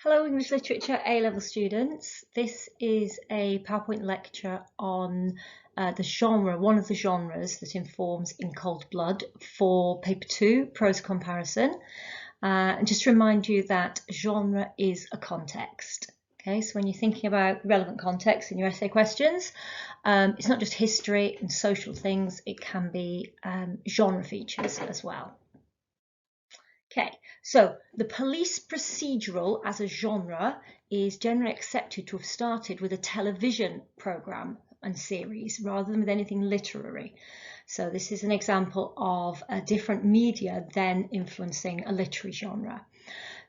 Hello English Literature A-level students. This is a PowerPoint lecture on the genre, one of the genres that informs In Cold Blood for Paper 2, Prose Comparison. And just to remind you that genre is a context. Okay, so when you're thinking about relevant context in your essay questions, it's not just history and social things, it can be genre features as well. Okay, so the police procedural as a genre is generally accepted to have started with a television programme and series rather than with anything literary. So this is an example of a different media then influencing a literary genre.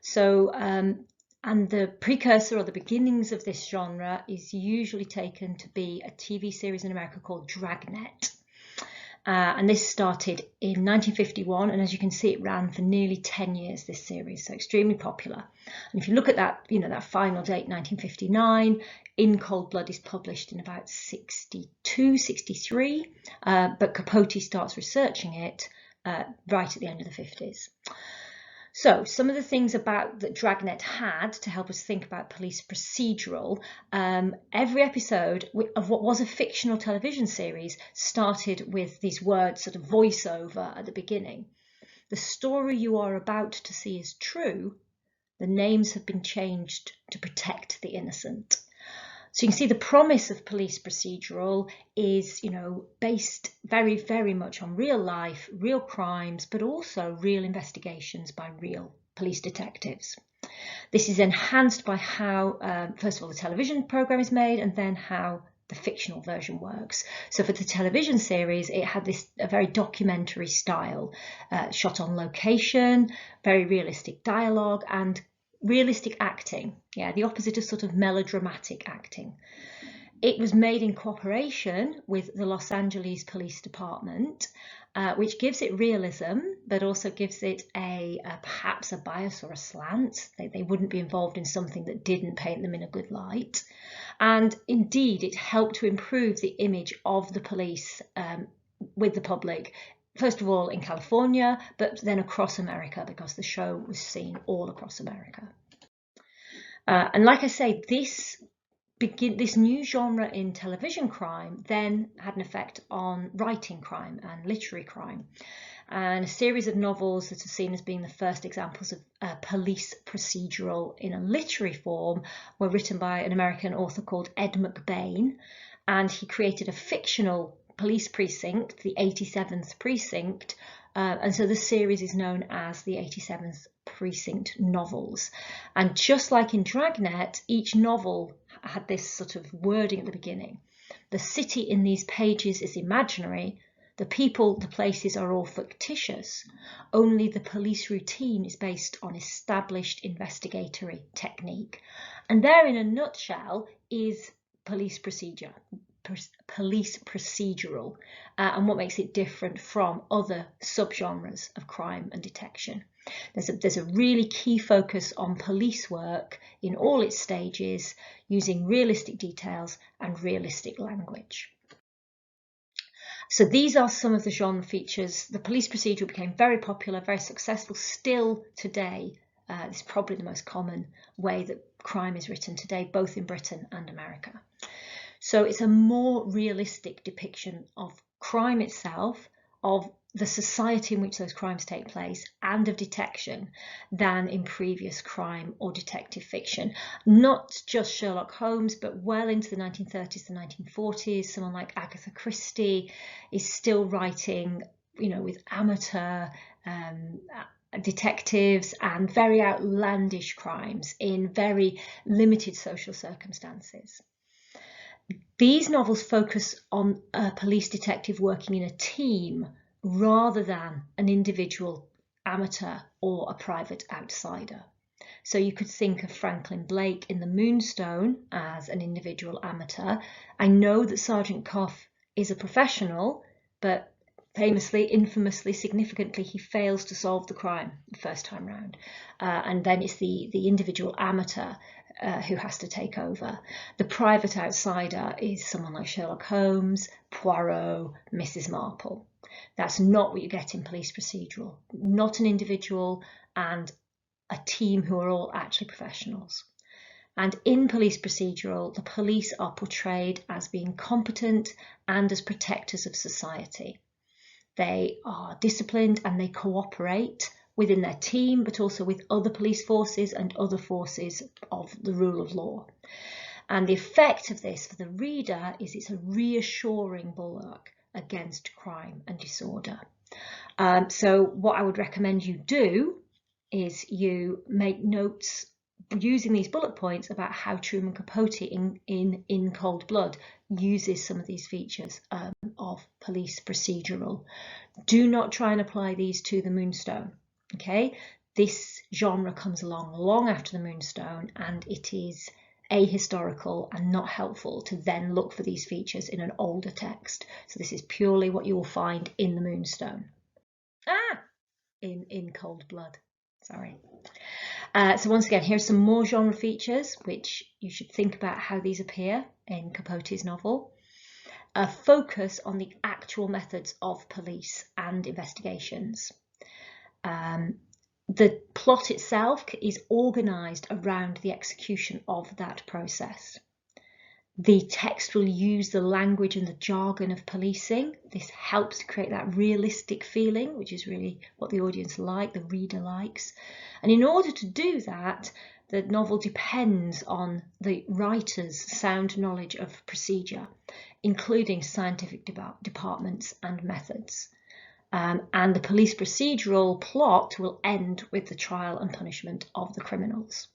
So, and the precursor or the beginnings of this genre is usually taken to be a TV series in America called Dragnet. And this started in 1951, and as you can see, it ran for nearly 10 years, this series, so extremely popular. And if you look at that, that final date, 1959, In Cold Blood is published in about 62, 63, but Capote starts researching it right at the end of the 50s. So some of the things about that Dragnet had to help us think about police procedural, every episode of what was a fictional television series started with these words, sort of voiceover at the beginning. The story you are about to see is true. The names have been changed to protect the innocent. So you can see the promise of police procedural is, based very, very much on real life, real crimes, but also real investigations by real police detectives. This is enhanced by how, first of all, the television program is made and then how the fictional version works. So for the television series, it had a very documentary style, shot on location, very realistic dialogue and realistic acting, the opposite of sort of melodramatic acting. It was made in cooperation with the Los Angeles Police Department, which gives it realism, but also gives it perhaps a bias or a slant. They wouldn't be involved in something that didn't paint them in a good light. And indeed, it helped to improve the image of the police with the public, first of all in California, but then across America, because the show was seen all across America. And like I say, this new genre in television crime then had an effect on writing crime and literary crime. And a series of novels that are seen as being the first examples of police procedural in a literary form were written by an American author called Ed McMahon, and he created a fictional police precinct, the 87th Precinct, and so the series is known as the 87th Precinct novels. And just like in Dragnet, each novel had this sort of wording at the beginning. The city in these pages is imaginary. The people, the places are all fictitious. Only the police routine is based on established investigatory technique. And there, in a nutshell, is police procedural, and what makes it different from other subgenres of crime and detection. There's a really key focus on police work in all its stages, using realistic details and realistic language. So these are some of the genre features. The police procedural became very popular, very successful. Still today, it's probably the most common way that crime is written today, both in Britain and America. So it's a more realistic depiction of crime itself, of the society in which those crimes take place, and of detection than in previous crime or detective fiction. Not just Sherlock Holmes, but well into the 1930s and 1940s, someone like Agatha Christie is still writing, with amateur detectives and very outlandish crimes in very limited social circumstances. These novels focus on a police detective working in a team rather than an individual amateur or a private outsider. So you could think of Franklin Blake in The Moonstone as an individual amateur. I know that Sergeant Cuff is a professional, but famously, infamously, significantly, he fails to solve the crime the first time round. And then it's the individual amateur who has to take over. The private outsider is someone like Sherlock Holmes, Poirot, Mrs. Marple. That's not what you get in police procedural. Not an individual and a team who are all actually professionals. And in police procedural, the police are portrayed as being competent and as protectors of society. They are disciplined and they cooperate within their team, but also with other police forces and other forces of the rule of law. And the effect of this for the reader is it's a reassuring bulwark against crime and disorder. So what I would recommend you do is you make notes using these bullet points about how Truman Capote in Cold Blood uses some of these features of police procedural. Do not try and apply these to the Moonstone. Okay, this genre comes along long after the Moonstone, and it is ahistorical and not helpful to then look for these features in an older text. So this is purely what you will find in the Moonstone. In Cold Blood, sorry. So once again, here's some more genre features which you should think about how these appear in Capote's novel. A focus on the actual methods of police and investigations. The plot itself is organised around the execution of that process. The text will use the language and the jargon of policing. This helps to create that realistic feeling, which is really what the audience like, the reader likes. And in order to do that, the novel depends on the writer's sound knowledge of procedure, including scientific departments and methods. And the police procedural plot will end with the trial and punishment of the criminals.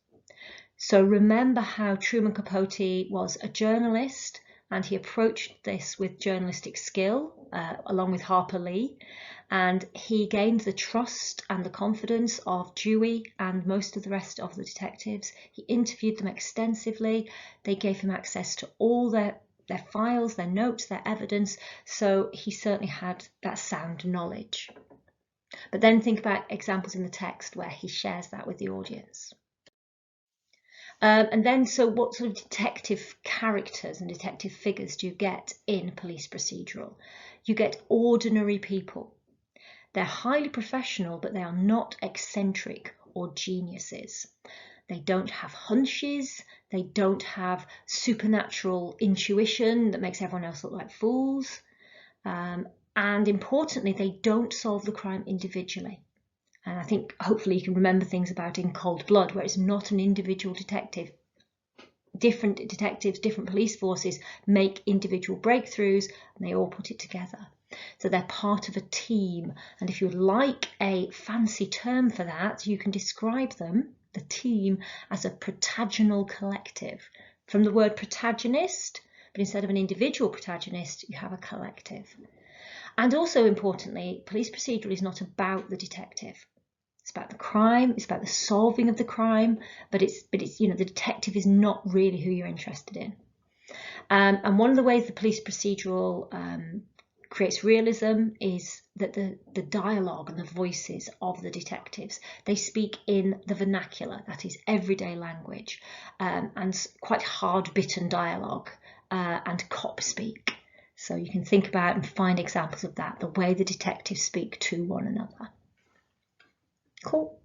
So remember how Truman Capote was a journalist, and he approached this with journalistic skill, along with Harper Lee, and he gained the trust and the confidence of Dewey and most of the rest of the detectives. He interviewed them extensively. They gave him access to all their files, their notes, their evidence, so he certainly had that sound knowledge. But then think about examples in the text where he shares that with the audience. And then, so what sort of detective characters and detective figures do you get in police procedural? You get ordinary people. They're highly professional, but they are not eccentric or geniuses. They don't have hunches. They don't have supernatural intuition that makes everyone else look like fools. And importantly, they don't solve the crime individually. And I think hopefully you can remember things about In Cold Blood, where it's not an individual detective. Different detectives, different police forces make individual breakthroughs, and they all put it together. So they're part of a team. And if you would like a fancy term for that, you can describe them, the team, as a protagonal collective. From the word protagonist, but instead of an individual protagonist, you have a collective. And also importantly, police procedural is not about the detective. It's about the crime, it's about the solving of the crime, but it's you know, the detective is not really who you're interested in. And one of the ways the police procedural creates realism is that the dialogue and the voices of the detectives, they speak in the vernacular, that is everyday language, and quite hard-bitten dialogue and cop speak. So you can think about and find examples of that, the way the detectives speak to one another. Cool.